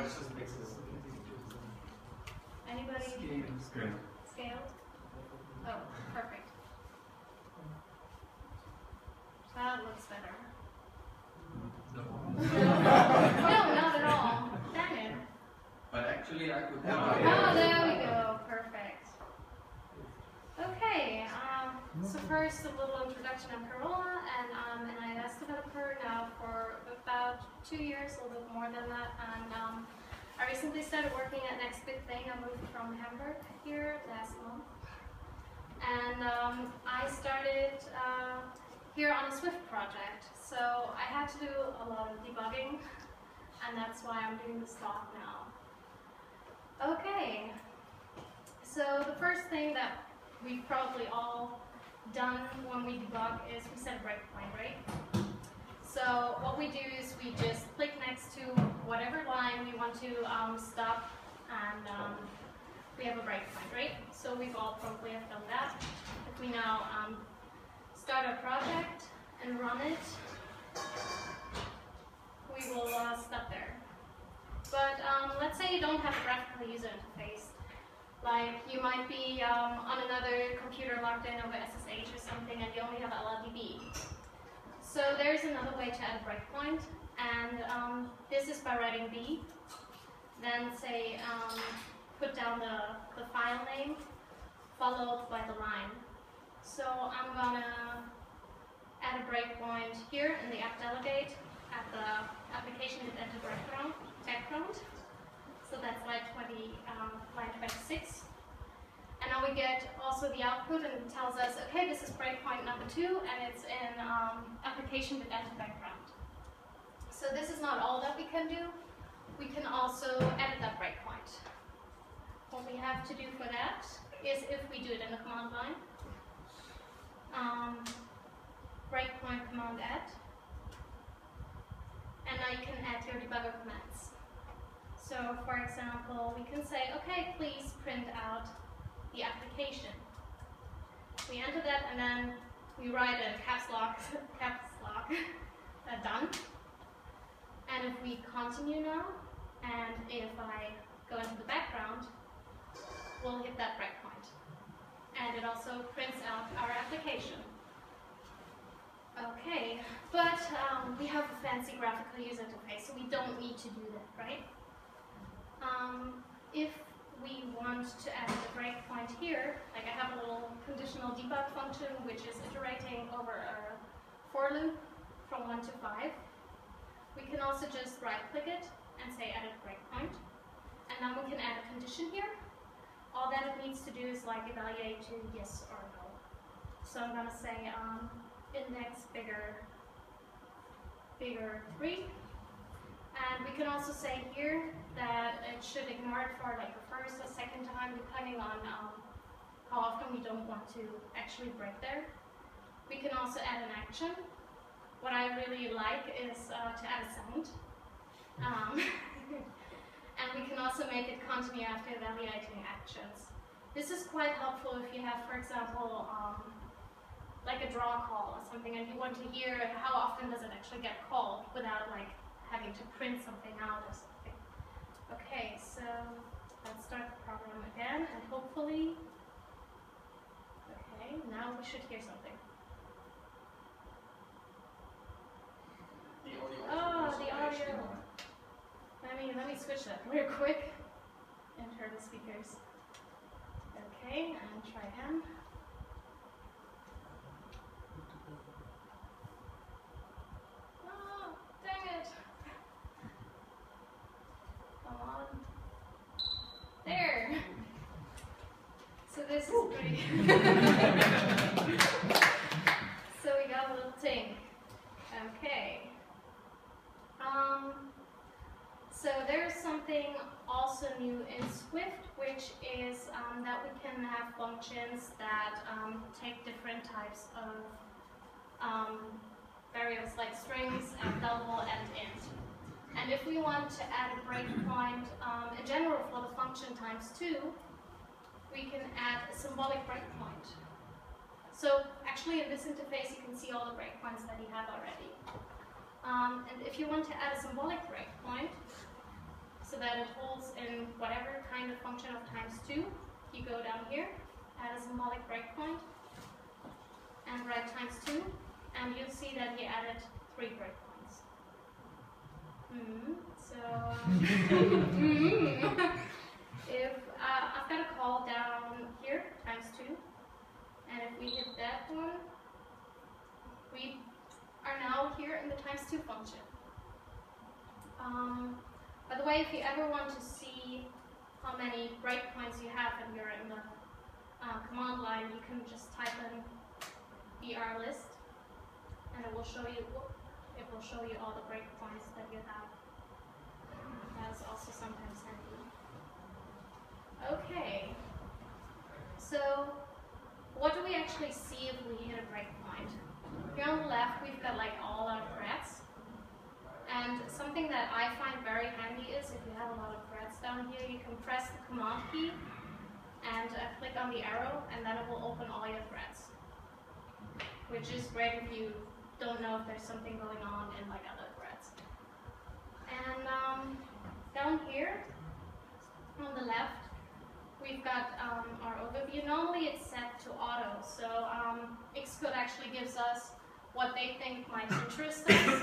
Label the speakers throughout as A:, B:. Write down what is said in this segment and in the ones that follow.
A: Let's just fix this.
B: Anybody?
A: Scale.
B: Scaled? Oh, perfect. That looks better. No, not at all. Dang it.
A: But actually, I could.
B: Oh, there we go. Perfect. Okay. So first, a little introduction. I'm Carola, and I'm an iOS developer now for about 2 years, a little bit more than that. And I recently started working at Next Big Thing. I moved from Hamburg here last month, and I started here on a Swift project. So I had to do a lot of debugging, and that's why I'm doing this talk now. Okay. So the first thing that we've probably all done when we debug is we set a breakpoint, right? So what we do is we just click next to whatever line we want to stop, and we have a breakpoint, right? So we've all probably have done that. If we now start our project and run it, we will stop there. But let's say you don't have a graphical user interface. Like you might be on another computer logged in over SSH or something, and you only have LLDB. So there's another way to add a breakpoint, and this is by writing B. Then say put down the file name followed by the line. So I'm gonna add a breakpoint here in the app delegate at the application that entered background. So that's line 26. And now we get also the output, and it tells us, okay, this is breakpoint number 2, and it's in application with entered background. So this is not all that we can do. We can also edit that breakpoint. What we have to do for that is, if we do it in the command line, breakpoint command add, and now you can add your debugger commands. So, for example, we can say, okay, please print out the application. We enter that, and then we write a caps lock, done. And if we continue now, and if I go into the background, we'll hit that breakpoint. And it also prints out our application. Okay, but we have a fancy graphical user interface, so we don't need to do that, right? If we want to add a breakpoint here, like I have a little conditional debug function which is iterating over a for loop from 1 to 5, we can also just right-click it and say edit breakpoint, and then we can add a condition here. All that it needs to do is like evaluate to yes or no. So I'm going to say index bigger 3. And we can also say here that it should ignore it for like the first or second time, depending on how often we don't want to actually break there. We can also add an action. What I really like is to add a sound. And we can also make it continue after evaluating actions. This is quite helpful if you have, for example, like a draw call or something, and you want to hear how often does it actually get called without like having to print something out or something. Okay, so let's start the program again, and hopefully, okay, now we should hear something. Oh, the audio. Let me switch that real quick. Internal speakers. Okay, and try again. Oh, dang it. Come on. There. So this is pretty. So we got a little ting. Okay. So there's something also new in Swift, which is that we can have functions that take different types of variables like strings and double and int. And if we want to add a breakpoint in general for the function ×2, we can add a symbolic breakpoint. So actually in this interface you can see all the breakpoints that you have already. And if you want to add a symbolic breakpoint, so that it holds in whatever kind of function of ×2. You go down here, add a symbolic breakpoint, and write ×2, and you'll see that he added 3 breakpoints. If I've got a call down here, ×2, and if we hit that one, we are now here in the ×2 function. By the way, if you ever want to see how many breakpoints you have in the command line, you can just type in BR list, and it will show you all the breakpoints that you have. That is also sometimes handy. Okay, so what do we actually see if we hit a breakpoint? Here on the left, we've got like all our threads. And something that I find very handy is if you have a lot of threads down here, you can press the command key and click on the arrow, and then it will open all your threads. Which is great if you don't know if there's something going on in like other threads. And down here on the left, we've got our overview. Normally it's set to auto, so Xcode actually gives us what they think might interest us.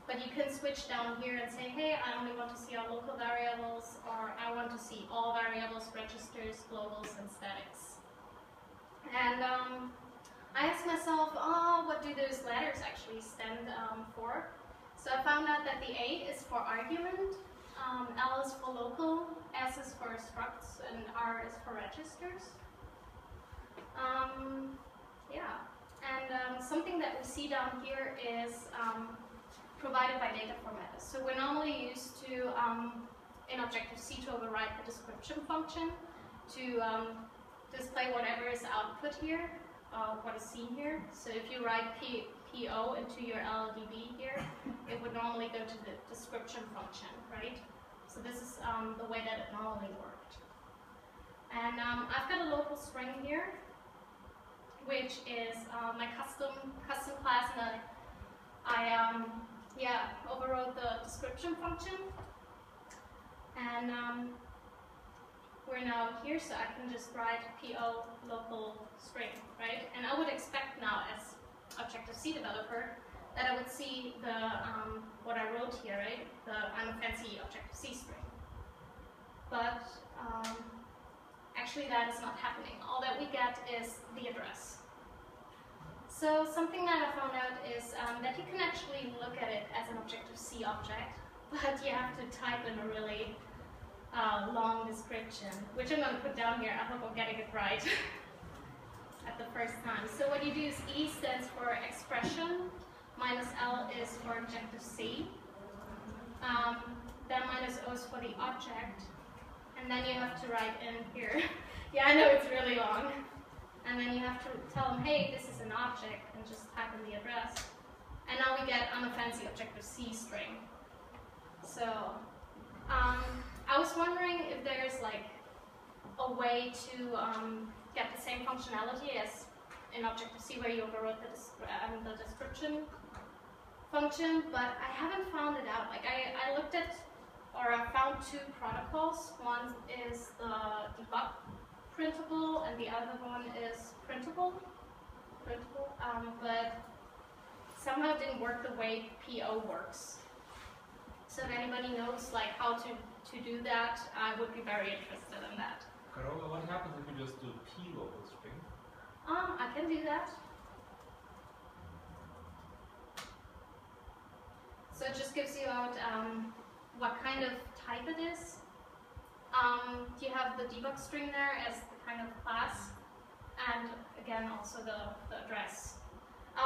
B: But you can switch down here and say, hey, I only want to see our local variables, or I want to see all variables, registers, globals, and statics. And I asked myself, what do those letters actually stand for? So I found out that the A is for argument, L is for local, S is for structs, and R is for registers. Something that we see down here is provided by data formatters. So we're normally used to, in Objective-C, to override the description function to display whatever is output here, what is seen here. So if you write PO into your LLDB here, it would normally go to the description function, right? So this is the way that it normally worked. And I've got a local string here, which is my custom class, and I overrode the description function. And we're now here, so I can just write PO local string, right? And I would expect now, as Objective-C developer, that I would see the what I wrote here, right? I'm a fancy Objective-C string. But actually that is not happening. All that we get is the address. So something that I found out is that you can actually look at it as an Objective-C object, but you have to type in a really long description, which I'm going to put down here. I hope I'm getting it right at the first time. So what you do is E stands for expression, -L is for Objective-C, then -O is for the object, and then you have to write in here. Yeah, I know it's really long. And then you have to tell them, hey, this is an object, and just type in the address. And now we get a fancy Objective-C string. So I was wondering if there's like a way to get the same functionality as in Objective-C where you overrode the description function, but I haven't found it out. Like I looked at, or I found 2 protocols. One is the debug printable, and the other one is printable, but somehow it didn't work the way PO works. So if anybody knows like how to do that, I would be very interested in that.
C: Carola, what happens if you just do P local string?
B: I can do that. So it just gives you out what kind of type it is. You have the debug string there as the kind of class, and again also the address.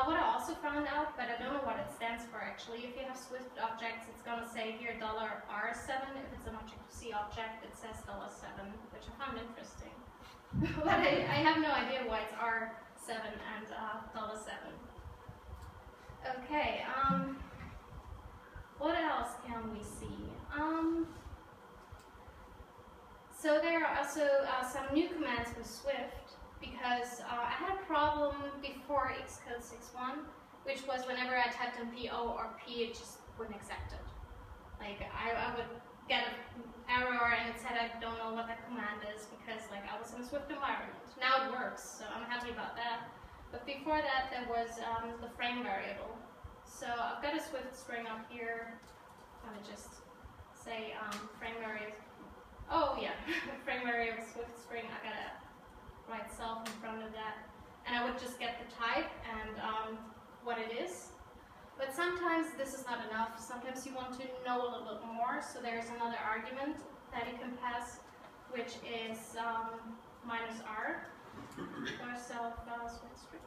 B: What I also found out, but I don't know what it stands for actually, if you have Swift objects, it's going to say here $R7. If it's an Objective-C object, it says $7, which I found interesting. But I have no idea why it's R7 and $7. Okay, what else can we see? So there are also some new commands with Swift, because I had a problem before Xcode 6.1, which was whenever I typed in PO or P, it just wouldn't accept it. Like I would get a Swift environment. Now it works, so I'm happy about that. But before that, there was the frame variable. So I've got a Swift string up here. I'm gonna just say frame variable. Oh yeah, frame variable Swift string. I gotta write self in front of that, and I would just get the type and what it is. But sometimes this is not enough. Sometimes you want to know a little bit more. So there's another argument that you can pass, which is -r for self Swift string.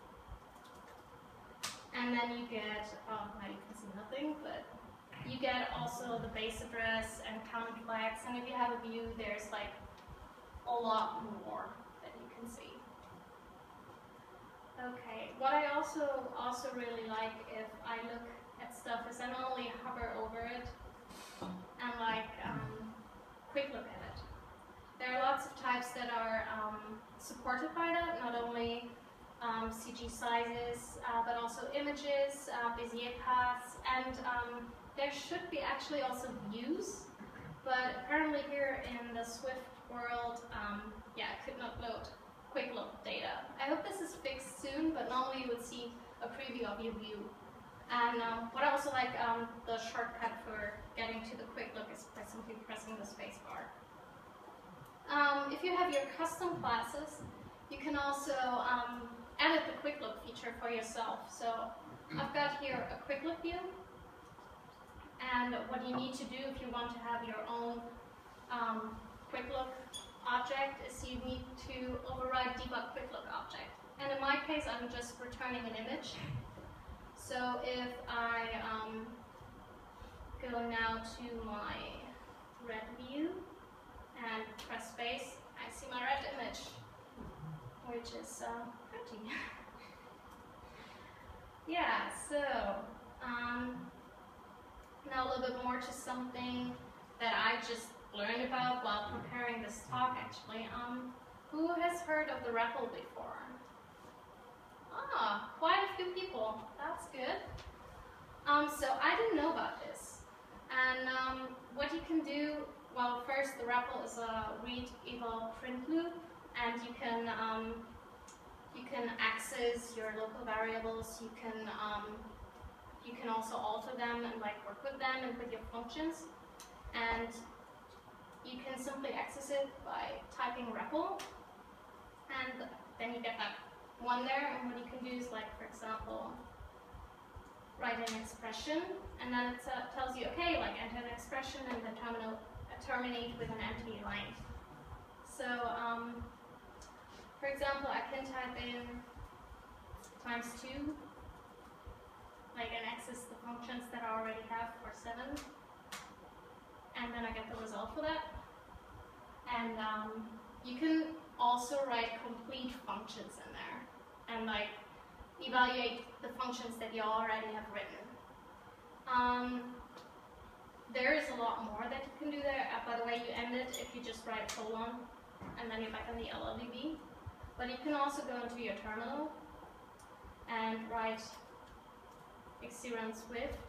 B: And then you get, now you can see nothing, but you get also the base address and count flags. And if you have a view, there's like a lot more that you can see. Okay, what I also really like if I look at stuff is I normally hover over it and like quick look at it. There are lots of types that are supported by that, not only CG sizes, but also images, Bezier paths, and there should be actually also views, but apparently here in the Swift world, yeah, I could not load Quicklook data. I hope this is fixed soon, but normally you would see a preview of your view. And what I also like, the shortcut for getting to the Quicklook is by simply pressing the space bar. If you have your custom classes, you can also edit the Quicklook feature for yourself. So I've got here a Quicklook view, and what you need to do if you want to have your own Quicklook object is you need to override debug Quicklook object. And in my case, I'm just returning an image. So if I go now to my red view and press space, I see my red image, which is pretty. Yeah, so now a little bit more to something that I just learned about while preparing this talk, actually. Who has heard of the REPL before? Ah, quite a few people. That's good. So I didn't know about this. And what you can do, well, first the REPL is a read, eval, print loop, and you can access your local variables. You can also alter them and like work with them and with your functions. And you can simply access it by typing REPL, and then you get that one there. And what you can do is, like, for example, write an expression, and then it tells you, okay, like enter an expression and then terminate with an empty line. So, for example, I can type in ×2, like, and access the functions that I already have for 7, and then I get the result for that. And you can also write complete functions in there and like evaluate the functions that you already have written. There is a lot more that you can do there. By the way, you end it if you just write colon and then you're back on the LLDB. But you can also go into your terminal and write Xcode Swift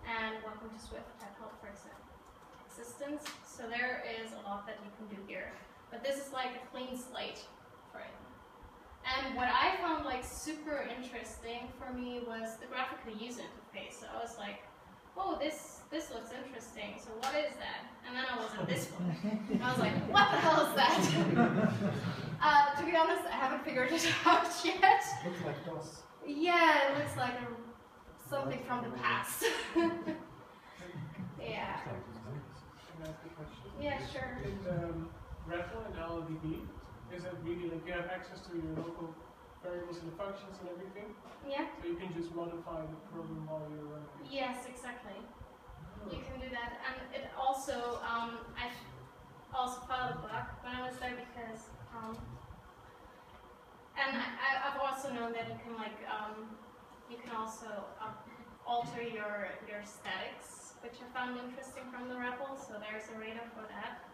B: and welcome to Swift type help for existence. So there is a lot that you can do here. But this is like a clean slate for it. And what I found like super interesting for me was the graphical user interface. So I was like, oh, this looks interesting. So what is that? And then I was at this one. And I was like, what the hell is that? To be honest, I haven't figured it out yet.
D: Looks like DOS.
B: Yeah, it looks like something from the past. Yeah.
D: Can I ask a question?
B: Yeah, sure.
D: In REPL and LLDB, is it really like you have access to your local variables and the functions and everything?
B: Yeah.
D: So you can just modify the program while you're running it?
B: Yes, exactly. You can do that. And it also, I've also filed a bug when I was there because, and I've also known that you can like, you can also alter your statics, which I found interesting from the REPL, so there's a radar for that.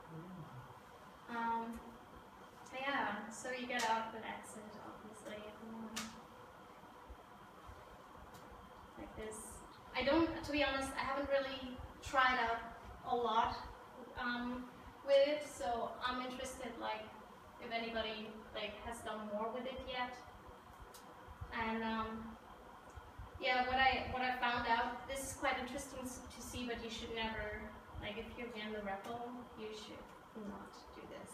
B: Yeah, so you get output exit, obviously, like this. I don't, to be honest, I haven't really tried out a lot with it, so I'm interested, like, if anybody like has done more with it yet. And yeah, what I found out, this is quite interesting to see, but you should never, like, if you're in the REPL, you should not do this.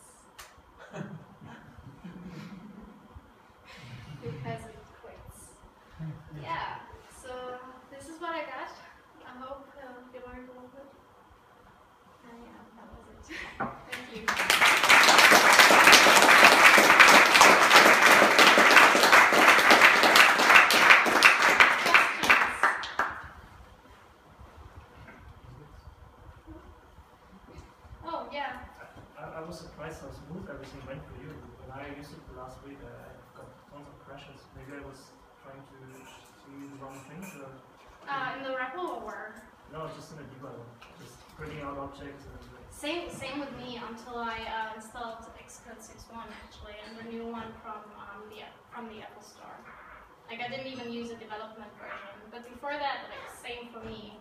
B: Because it quits. Yeah, so this is what I got. I hope you learned a little bit. And yeah, that was it. Thank you. Oh, yeah.
E: I was surprised how smooth everything went for you. When I used it last week, I got tons of crashes. Maybe I was trying to see the wrong things.
B: In the REPL or where?
E: No, just in the debugger. Just printing out objects and
B: Same with me until I installed Xcode 6.1 actually, and the new one from the Apple Store. Like I didn't even use a development version, but before that, like same for me,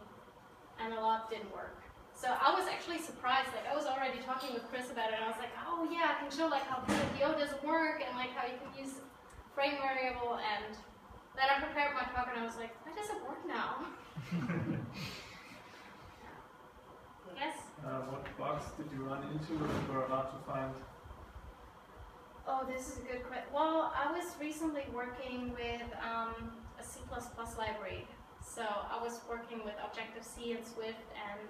B: and a lot didn't work. So I was actually surprised. Like I was already talking with Chris about it, and I was like, oh yeah, I can show like how PLDO doesn't work, and like how you can use frame variable. And then I prepared my talk, and I was like, why does it work now? Yes.
C: What bugs did you run into that were hard to find?
B: Oh, this is a good question. Well, I was recently working with a C++ library. So I was working with Objective-C and Swift, and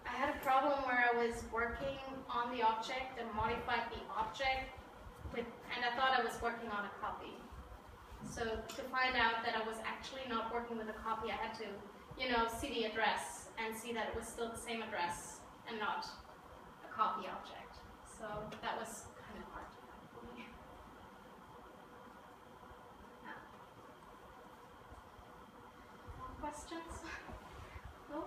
B: I had a problem where I was working on the object and modified the object, and I thought I was working on a copy. So to find out that I was actually not working with a copy, I had to, see the address and see that it was still the same address and not a copy object. So that was kind of hard to find for me. Yeah. More questions? No?